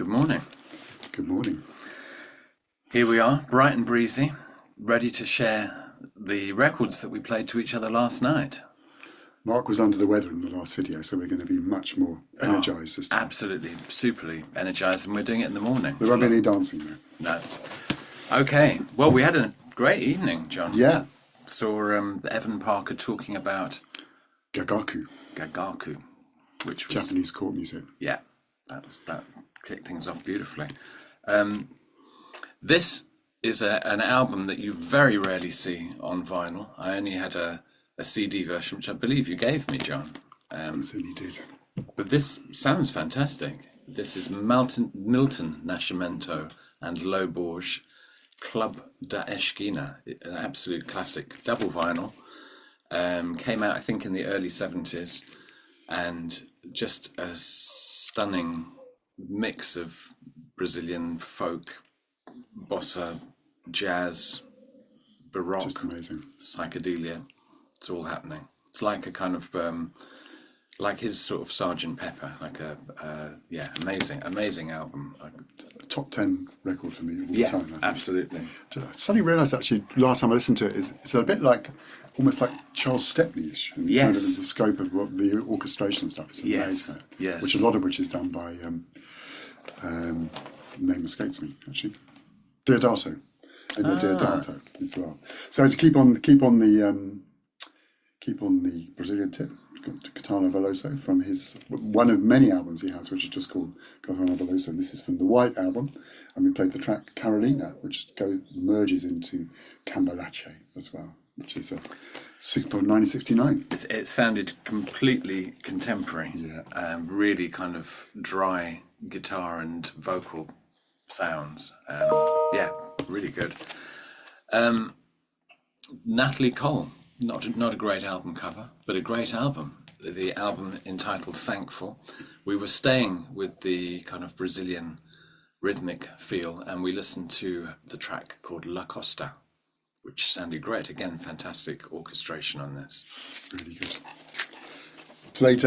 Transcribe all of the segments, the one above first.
Good morning. Good morning. Here we are, bright and breezy, ready to share the records that we played to each other last night. Mark was under the weather in the last video, so we're going to be much more energised this time. Absolutely, superly energised, and we're doing it in the morning. There won't be any dancing though. No. Okay, well, we had a great evening, John. Yeah. Saw Evan Parker talking about Gagaku, Gagaku, which was... Japanese court music. Yeah, that kicked things off beautifully. This is an album that you very rarely see on vinyl. I only had a CD version, which I believe you gave me, John. Certainly did. But this sounds fantastic. This is Milton Nascimento and Lo Borges, Club da Esquina, an absolute classic, double vinyl. Came out, I think, in the early 70s, and just a stunning mix of Brazilian folk, bossa, jazz, baroque, Just amazing. psychedelia. It's all happening. It's like a kind of like his sort of Sergeant Pepper, like amazing album. Top 10 record for me all the time. Absolutely. I suddenly realised actually last time I listened to it, it's a bit like almost like Charles Stepney-ish. And Yes. Kind of the scope of what the orchestration stuff is amazing. Yes. Which a lot of which is done by name escapes me actually. Deodato. Deodato as well. So to keep on the Brazilian tip, Caetano Veloso from his one of many albums he has, which is just called Caetano Veloso. This is from the White Album, and we played the track Carolina, which merges into Cambalache as well, which is a 1969. It sounded completely contemporary. Yeah. Really kind of dry guitar and vocal sounds. Really good. Natalie Cole, not a great album cover, but a great album. The album entitled Thankful. We were staying with the kind of Brazilian rhythmic feel, and we listened to the track called La Costa, which sounded great. Again, fantastic orchestration on this. Really good. Played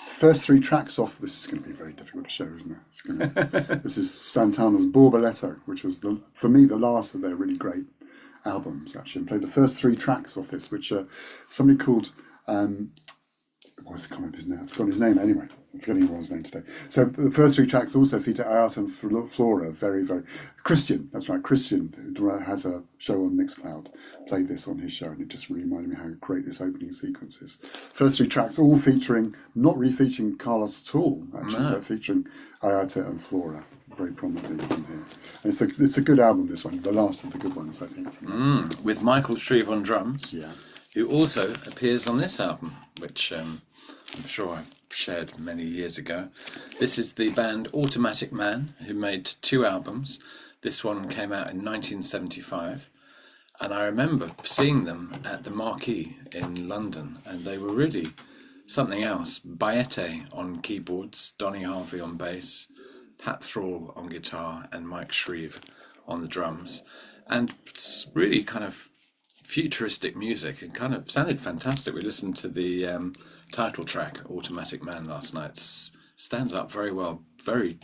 first three tracks off. This is going to be very difficult to show, isn't it? This is Santana's Borboleto, which was for me the last of their really great albums actually. And played the first three tracks off this, which somebody called what's the comment his name? I've forgotten his name anyway. I'm forgetting everyone's name today. So the first three tracks also feature Ayat and Flora, very, very... Christian, that's right, Christian, who has a show on Mixcloud, played this on his show, and it just reminded me how great this opening sequence is. First three tracks all featuring, not re-featuring Carlos at all, actually, but featuring Ayata and Flora very prominently on here. And it's a good album, this one, the last of the good ones, I think. With Michael Shreve on drums, Yeah. who also appears on this album, which I'm sure I've shared many years ago. This is the band Automatic Man, who made two albums. This one came out in 1975, and I remember seeing them at the Marquee in London, and they were really something else. Baete on keyboards, Donny Harvey on bass, Pat Thrall on guitar, and Mike Shreve on the drums, and it's really kind of futuristic music. It kind of sounded fantastic. We listened to the title track Automatic Man last night. Stands up very well. Very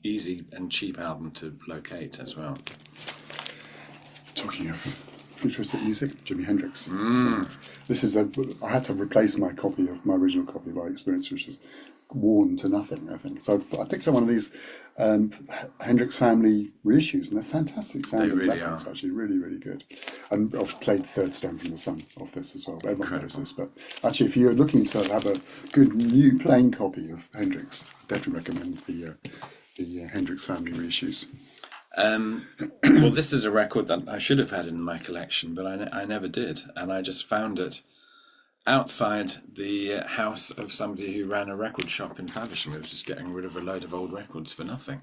easy and cheap album to locate as well. Talking of futuristic music, Jimi Hendrix. This is I had to replace my original copy by Experience, which was worn to nothing, I think. So I picked up one of these Hendrix family reissues, and they're fantastic sounding records, actually, really, really good. And I've played Third Stone from the Sun off this as well. Everyone knows this, but actually, if you're looking to have a good new plain copy of Hendrix, I definitely recommend the Hendrix family reissues. Well, this is a record that I should have had in my collection, but I never did, and I just found it outside the house of somebody who ran a record shop in Faversham. Who was just getting rid of a load of old records for nothing.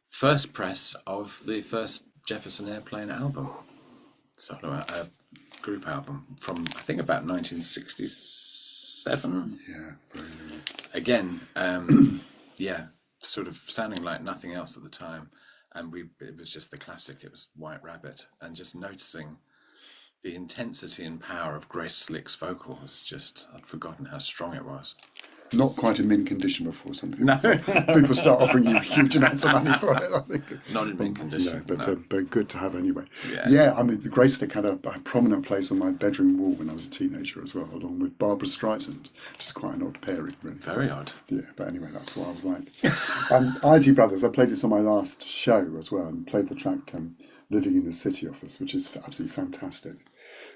First press of the first Jefferson Airplane album, sort of a group album from I think about 1967. Yeah, very good. Again, sort of sounding like nothing else at the time, and it was just the classic. It was White Rabbit, and just noticing the intensity and power of Grace Slick's vocal was just, I'd forgotten how strong it was. Not quite in mint condition before some people. No. People start offering you huge amounts of money for it, I think. Not in mint condition. Yeah, but, no. but good to have anyway. Yeah. I mean, the Graceflick had a prominent place on my bedroom wall when I was a teenager as well, along with Barbara Streisand, which is quite an odd pairing, really. Very odd. Yeah, but anyway, that's what I was like. Isley Brothers, I played this on my last show as well, and played the track Living in the City of this, which is absolutely fantastic.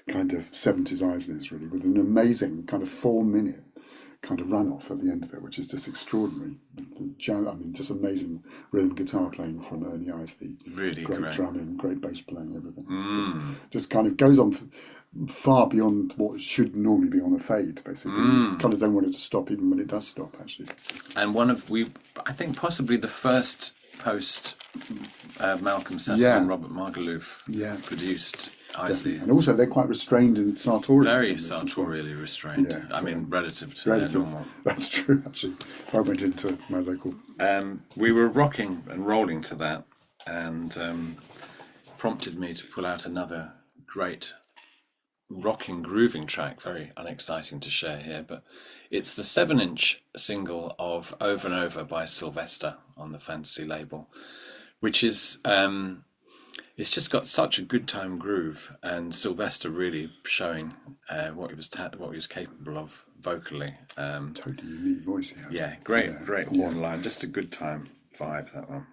Kind of 70s Isleys, really, with an amazing kind of 4-minute kind of run off at the end of it, which is just extraordinary. Just amazing rhythm guitar playing from Ernie Isley. Really great great. drumming, great bass playing, everything. Just kind of goes on far beyond what should normally be on a fade, basically. Kind of don't want it to stop even when it does stop, actually. And I think possibly the first post Malcolm Cecil Yeah. and Robert Margaluf Yeah. produced Isley. And also, they're quite restrained and sartorial. Very in this as well. sartorially restrained. Yeah, I mean, relative to Relative. their normal. That's true, actually. I went into my local. We were rocking and rolling to that, and prompted me to pull out another great rocking, grooving track. Very unexciting to share here, but it's the 7-inch single of Over and Over by Sylvester on the Fantasy label, which is it's just got such a good time groove, and Sylvester really showing what he was capable of vocally. Totally unique voice he had. Yeah, great horn line, just a good time vibe, that one.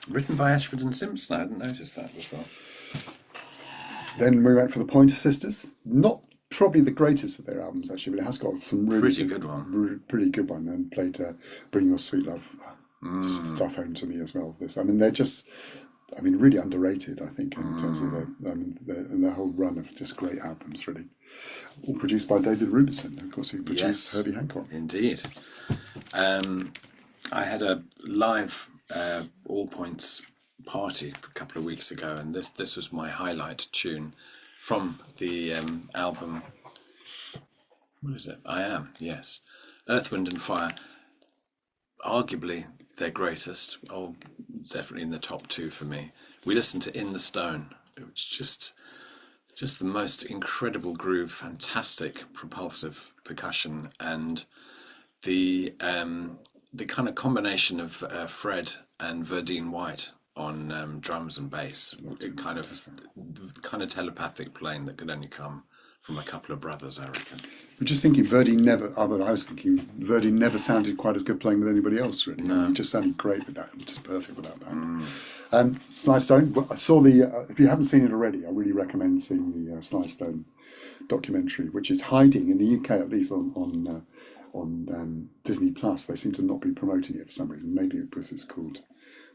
Written by Ashford and Simpson, I hadn't noticed that before. Then we went for the Pointer Sisters. Not probably the greatest of their albums, actually, but it has got some really Pretty good one. Pretty good one, and played Bring Your Sweet Love stuff home to me as well. They're just, really underrated, I think, in terms of their whole run of just great albums, really. All produced by David Rubinson, of course, who produced Herbie Hancock. Indeed. I had a live All Points party a couple of weeks ago, and this was my highlight tune from the album. What is it? I Am, yes. Earth, Wind and Fire. Arguably their greatest, or definitely in the top 2 for me. We listened to In the Stone, which is just the most incredible groove, fantastic propulsive percussion, and the kind of combination of Fred and Verdine White on drums and bass. It kind of telepathic playing that could only come from a couple of brothers, I reckon. We're just thinking I was thinking Verdine never sounded quite as good playing with anybody else, really. No. He just sounded great with that, just perfect with that band. Sly Stone, I saw if you haven't seen it already, I really recommend seeing the Sly Stone documentary, which is hiding in the UK, at least on Disney Plus. They seem to not be promoting it for some reason. Maybe because it's called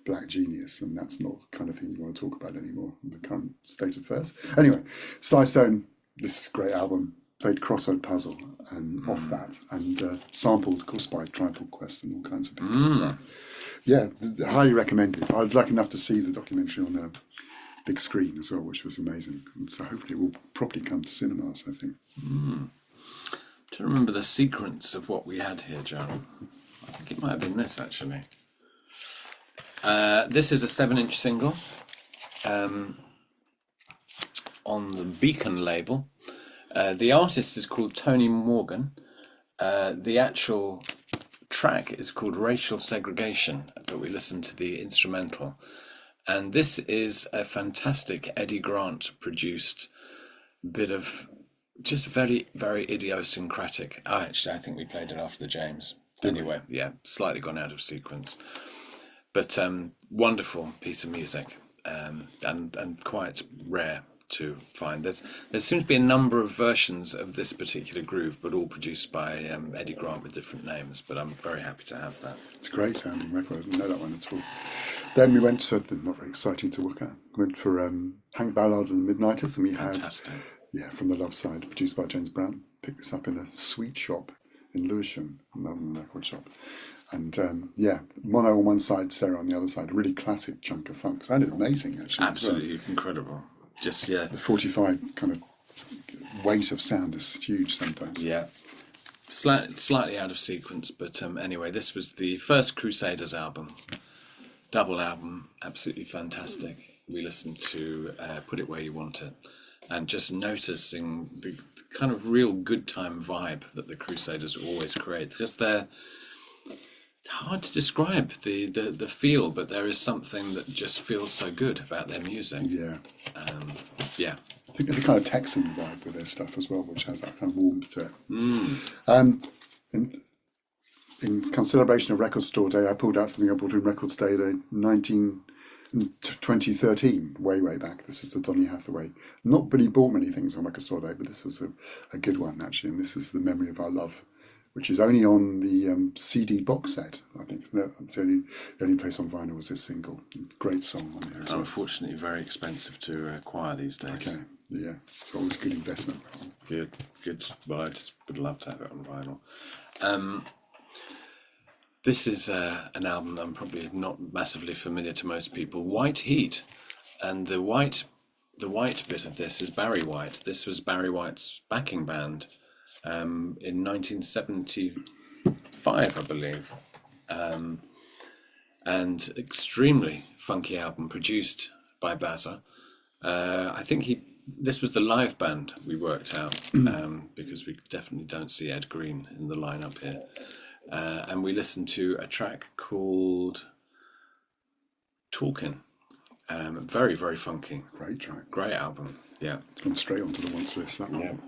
Black Genius, and that's not the kind of thing you want to talk about anymore in the current state of affairs. Anyway, Sly Stone, this is a great album. Played Crossroad Puzzle and off that, and sampled, of course, by Tribal Quest and all kinds of people. So, yeah, highly recommended. I was lucky enough to see the documentary on a big screen as well, which was amazing. And so hopefully it will properly come to cinemas, I think. Do you remember the sequence of what we had here, John? I think it might have been this, actually. This is a 7-inch single on the Beacon label. The artist is called Tony Morgan. The actual track is called Racial Segregation, but we listened to the instrumental. And this is a fantastic Eddie Grant produced bit of just very, very idiosyncratic. Actually, I think we played it after the James. Anyway, yeah, slightly gone out of sequence. But wonderful piece of music, and quite rare to find. There seems to be a number of versions of this particular groove, but all produced by Eddie Grant with different names. But I'm very happy to have that. It's a great sounding record. I didn't know that one at all. Then we went to, not very exciting to look at, went for Hank Ballard and Midnighters, and we had, Fantastic. From the Love Side, produced by James Brown. Picked this up in a sweet shop in Lewisham, Melbourne record shop. And mono on one side, stereo on the other side. A really classic chunk of funk. Sounded amazing, actually. Absolutely incredible. Just, The 45 kind of weight of sound is huge sometimes. Yeah. Slightly out of sequence, but anyway, this was the first Crusaders album. Double album, absolutely fantastic. We listened to Put It Where You Want It. and just noticing the kind of real good time vibe that the Crusaders always create. Just it's hard to describe the feel, but there is something that just feels so good about their music. Yeah. Yeah. I think there's a kind of Texan vibe with their stuff as well, which has that kind of warmth to it. In kind of celebration of Record Store Day, I pulled out something I bought in Record Store Day 2013, way back. This is the Donny Hathaway. Not really bought many things on Record Store Day, but this was a good one, actually. And this is The Memory of Our Love, which is only on the CD box set, I think. It's the only place on vinyl was this single. Great song on here as well. Unfortunately, very expensive to acquire these days. Okay, yeah. It's always a good investment. Good. Well, I just would love to have it on vinyl. This is an album that I'm probably not massively familiar to most people. White Heat, and the white bit of this is Barry White. This was Barry White's backing band in 1975, I believe, and extremely funky album produced by Bazza. I think this was the live band we worked out because we definitely don't see Ed Green in the lineup here. And we listened to a track called Talkin'. Very, very funky. Great track. Great album. Yeah. It's gone straight onto the wants list, that one.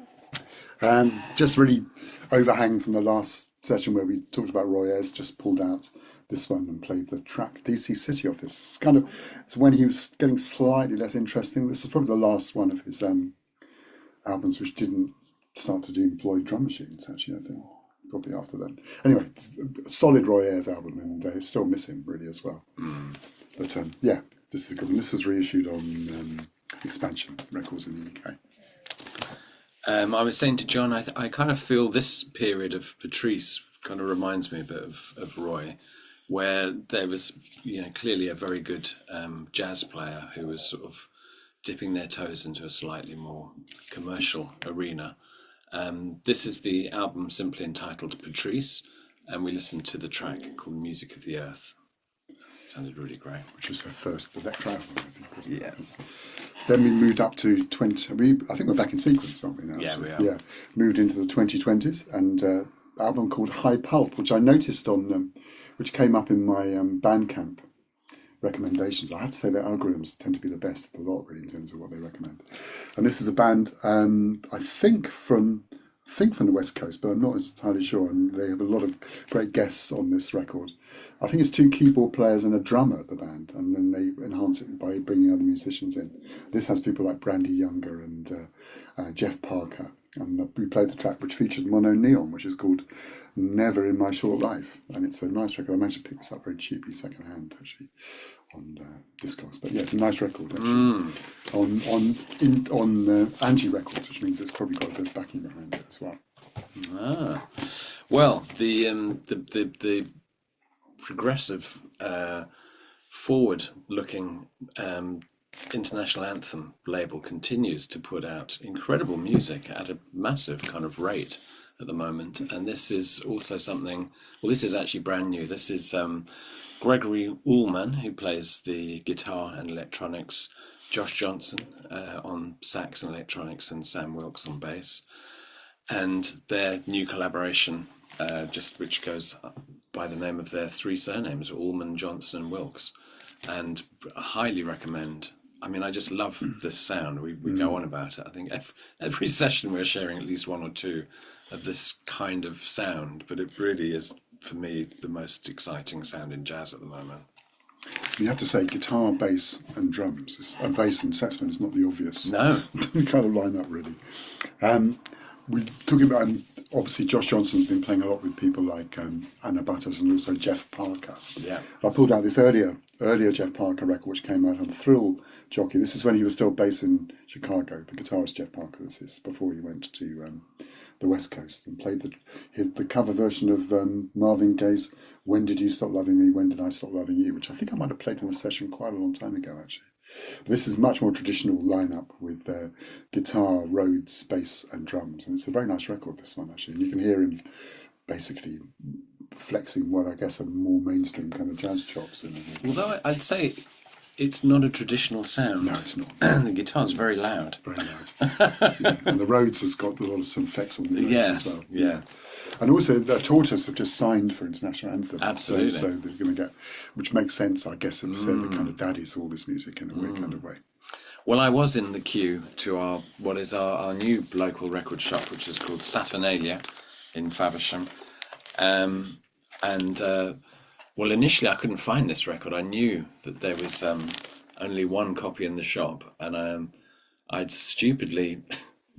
Yeah. Just really overhang from the last session where we talked about Roy Ayers, just pulled out this one and played the track DC City off this. It's when he was getting slightly less interesting. This is probably the last one of his albums which didn't start to employ drum machines, actually, I think. Probably after that. Anyway, it's a solid Roy Ayers album, and I still miss him really as well. But yeah, this is a good one. This was reissued on Expansion Records in the UK. I was saying to John, I kind of feel this period of Patrice kind of reminds me a bit of Roy, where there was, clearly a very good jazz player who was sort of dipping their toes into a slightly more commercial arena. This is the album simply entitled Patrice, and we listened to the track called Music of the Earth. It sounded really great. Which was her first electro album, I think, wasn't it? Yeah. Then we moved up to I think we're back in sequence, aren't we now? Yeah, so, we are. Yeah, moved into the 2020s, and an album called High Pulp, which I noticed which came up in my Bandcamp recommendations. I have to say their algorithms tend to be the best of the lot, really, in terms of what they recommend. And this is a band, I think from the West Coast, but I'm not entirely sure. And they have a lot of great guests on this record. I think it's 2 keyboard players and a drummer at the band, and then they enhance it by bringing other musicians in. This has people like Brandy Younger and Jeff Parker. And we played the track which featured Mono Neon, which is called Never in My Short Life. And it's a nice record. I managed to pick this up very cheaply second hand, actually, on Discogs. But yeah, it's a nice record, actually. On Anti Records, which means it's probably got a bit of backing behind it as well. Well, the progressive, forward-looking International Anthem label continues to put out incredible music at a massive kind of rate at the moment, and this is also something. Well, this is actually brand new. This is Gregory Ullman, who plays the guitar and electronics, Josh Johnson on sax and electronics, and Sam Wilkes on bass, and their new collaboration, which goes by the name of their 3 surnames, Ullman, Johnson, and Wilkes, and I highly recommend. I mean, I just love this sound. We go on about it. I think every session we're sharing at least 1 or 2 of this kind of sound, but it really is, for me, the most exciting sound in jazz at the moment. You have to say guitar, bass and drums. Bass and saxophone is not the obvious No. kind of line up, really. We're talking about, obviously, Josh Johnson's been playing a lot with people like Anna Butters and also Jeff Parker. Yeah. I pulled out this earlier Jeff Parker record, which came out on Thrill Jockey. This is when he was still based in Chicago. The guitarist Jeff Parker, this is before he went to the West Coast and played the cover version of Marvin Gaye's When Did You Stop Loving Me, When Did I Stop Loving You, which I think I might have played in a session quite a long time ago, actually. This is much more traditional lineup with guitar, Rhodes, bass and drums, and it's a very nice record, this one, actually. And you can hear him basically flexing what I guess are more mainstream kind of jazz chops. Although I'd say it's not a traditional sound. No, it's not. The guitar's very loud. Very loud. Yeah. And the Rhodes has got a lot of some effects on the Rhodes Yeah, as well. yeah. And also, the Tortoise have just signed for International Anthem. Absolutely. So they're going to get, which makes sense, I guess, if they're the kind of daddies of all this music in a weird kind of way. Well, I was in the queue to our new local record shop, which is called Saturnalia in Faversham. Well, initially I couldn't find this record. I knew that there was only one copy in the shop, and I'd stupidly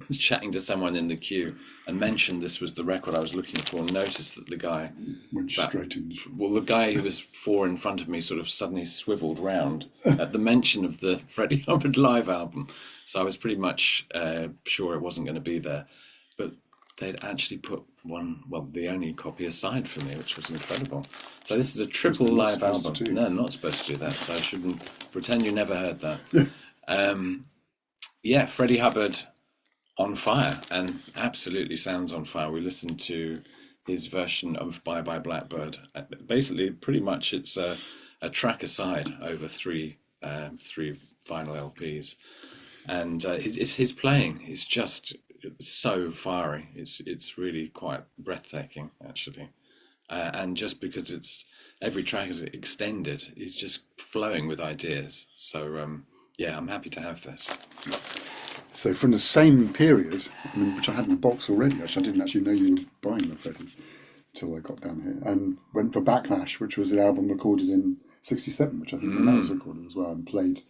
was chatting to someone in the queue and mentioned this was the record I was looking for, and noticed that the guy Went straight in. well, the guy who was four in front of me sort of suddenly swiveled round at the mention of the Freddie Hubbard live album. So I was pretty much sure it wasn't going to be there. But they'd actually put the only copy aside for me, which was incredible. So this is a triple live album. No, I'm not supposed to do that, so I shouldn't pretend you never heard that. Yeah, Freddie Hubbard on fire, and absolutely sounds on fire. We listened to his version of Bye Bye Blackbird. Basically, pretty much it's a track aside over three final LPs, and it's his playing. It's just so fiery. It's really quite breathtaking, actually, and just because it's every track is extended, it's just flowing with ideas. So yeah, I'm happy to have this. So from the same period, which I had in the box already, actually, I didn't actually know you were buying the Freddie until I got down here, and went for Backlash, which was an album recorded in '67, which I think when that was recorded as well, and played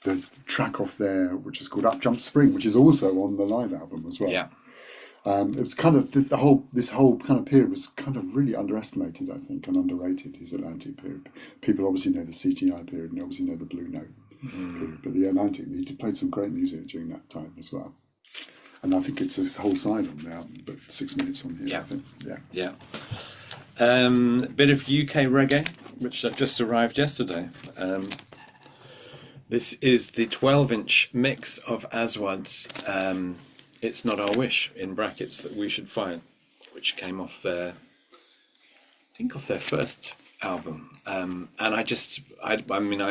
the track off there, which is called Up Jump Spring, which is also on the live album as well. Yeah. It was kind of this whole kind of period was kind of really underestimated, I think, and underrated. His Atlantic period. People obviously know the CTI period, and obviously know the Blue Note period, but the Atlantic, he played some great music during that time as well. And I think it's this whole side on the album, but 6 minutes on here. Yeah. I think. Yeah. Yeah. A bit of UK reggae, which just arrived yesterday. This is the 12-inch mix of Aswad's It's Not Our Wish, in brackets, That We Should Find, which came off their first album. And I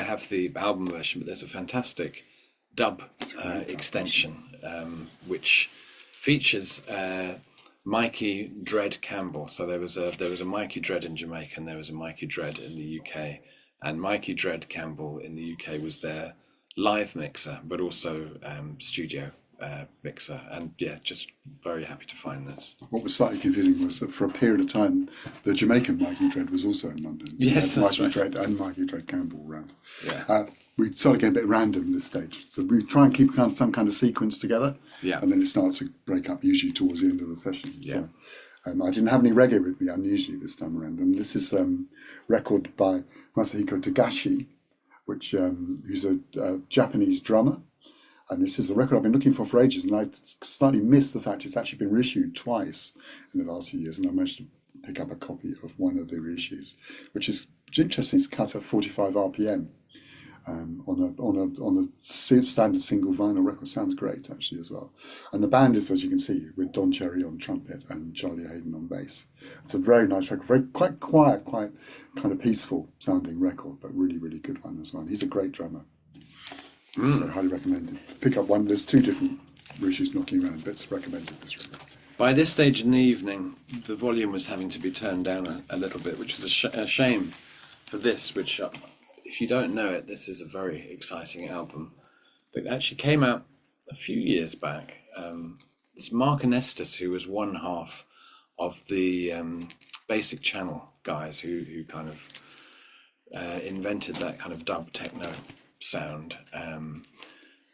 have the album version, but there's a fantastic dub extension, which features Mikey Dread Campbell. So there was a Mikey Dread in Jamaica, and there was a Mikey Dread in the UK. And Mikey Dread Campbell in the UK was their live mixer, but also studio mixer. And yeah, just very happy to find this. What was slightly confusing was that for a period of time, the Jamaican Mikey Dread was also in London. So Yes, that's Mikey right. Dread and Mikey Dread Campbell around. Yeah. We sort of get a bit random at this stage. So we try and keep some kind of sequence together. Yeah. And then it starts to break up, usually towards the end of the session. Yeah. So, I didn't have any reggae with me, unusually this time around. And this is a record by Masahiko Togashi, which who's a Japanese drummer. And this is a record I've been looking for ages, and I slightly missed the fact it's actually been reissued twice in the last few years, and I managed to pick up a copy of one of the reissues, which is interesting. It's cut at 45 RPM on a standard single vinyl record. Sounds great, actually, as well. And the band is, as you can see, with Don Cherry on trumpet and Charlie Hayden on bass. It's a very nice record, quite quiet, quite kind of peaceful sounding record, but really, really good one as well. And he's a great drummer. So highly recommended. Pick up one. There's two different reissues knocking around, but it's recommended, this record. By this stage in the evening, the volume was having to be turned down a little bit, which is a shame for this, which, if you don't know it, this is a very exciting album that actually came out a few years back. It's Mark Anestis, who was one half of the Basic Channel guys who kind of invented that kind of dub techno sound.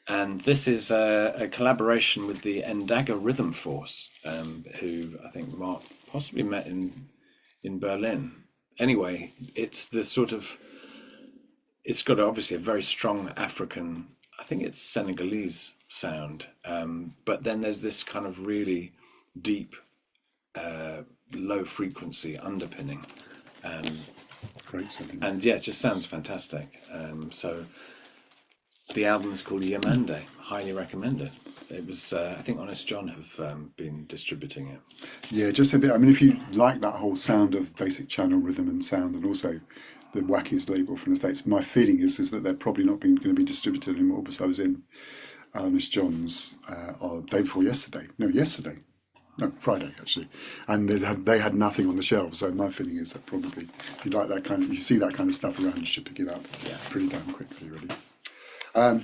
And this is a collaboration with the Endaga Rhythm Force, who I think Mark possibly met in Berlin. Anyway, it's got obviously a very strong African, I think it's Senegalese sound, but then there's this kind of really deep, low frequency underpinning. Great sounding. And yeah, it just sounds fantastic. So the album is called Yamande, highly recommended. It was, I think Honest John have been distributing it. Yeah, just a bit. I mean, if you like that whole sound of Basic Channel rhythm and sound, and also the Wackies label from the States. My feeling is that they're probably not going to be distributed anymore, because I was in Ernest John's day before yesterday. No, Friday actually, and they had nothing on the shelves. So my feeling is that probably, if you like that kind of, you see that kind of stuff around, you should pick it up pretty damn quickly, really.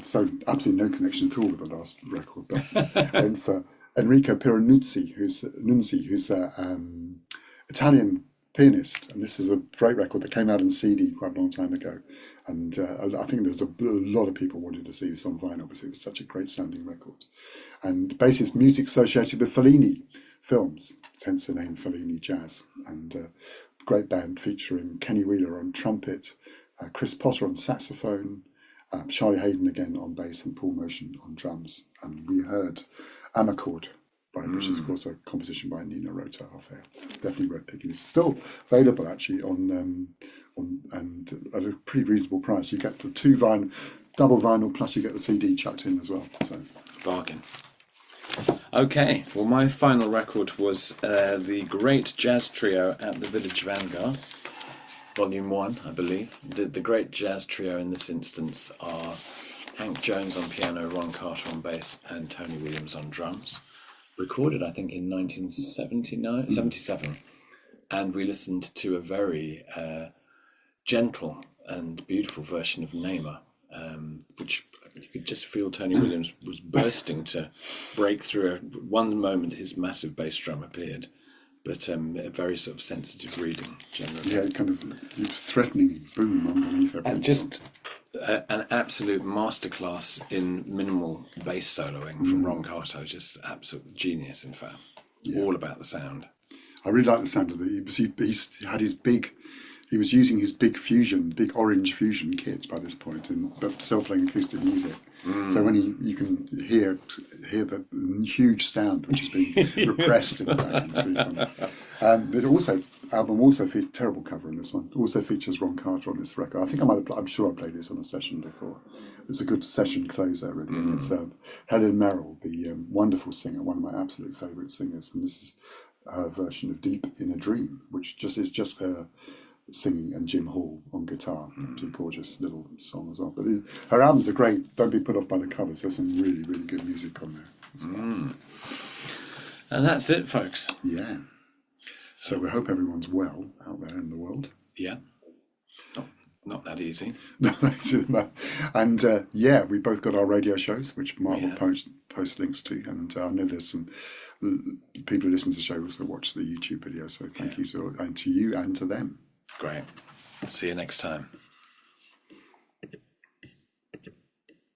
So absolutely no connection at all with the last record, but went for Enrico Pieranunzi, who's Italian pianist, and this is a great record that came out on CD quite a long time ago, and I think there's a lot of people wanted to see this on vinyl because it was such a great sounding record. And basically it's music associated with Fellini films, hence the name Fellini Jazz, and great band featuring Kenny Wheeler on trumpet, Chris Potter on saxophone, Charlie Hayden again on bass, and Paul Motion on drums. And we heard Amarcord, which is of course a composition by Nino Rota off air. Definitely worth picking. It's still available actually on and at a pretty reasonable price. You get the double vinyl, plus you get the CD chucked in as well. So bargain. Okay, well, my final record was the Great Jazz Trio at the Village Vanguard, Volume 1, I believe. The Great Jazz Trio in this instance are Hank Jones on piano, Ron Carter on bass, and Tony Williams on drums. Recorded, I think, in 1977. And we listened to a very gentle and beautiful version of Namer, which you could just feel Tony Williams was bursting to break through. One moment his massive bass drum appeared, but a very sort of sensitive reading generally. yeah, kind of threatening boom underneath everything. And just an absolute masterclass in minimal bass soloing from Ron Carter. Just absolute genius, in fact. All about the sound. I really like the sound of it. He had his big. He was using his big orange fusion kit by this point, but still playing acoustic music. So when you can hear the huge sound which is being repressed in the background, it's really funny. But album also featured terrible cover in this one. Also features Ron Carter on this record. I think I'm sure I played this on a session before. It's a good session closer, really. And it's Helen Merrill, the wonderful singer, one of my absolute favourite singers, and this is her version of Deep in a Dream, which is just her singing, and Jim Hall on guitar. It's a gorgeous little song as well. But her albums are great. Don't be put off by the covers. There's some really, really good music on there as well. And that's it, folks. Yeah. So we hope everyone's well out there in the world. Yeah. Not that easy. And we both got our radio shows, which Mark will post links to. And I know there's some people who listen to the shows that watch the YouTube videos. So thank you to you and to them. Great. See you next time.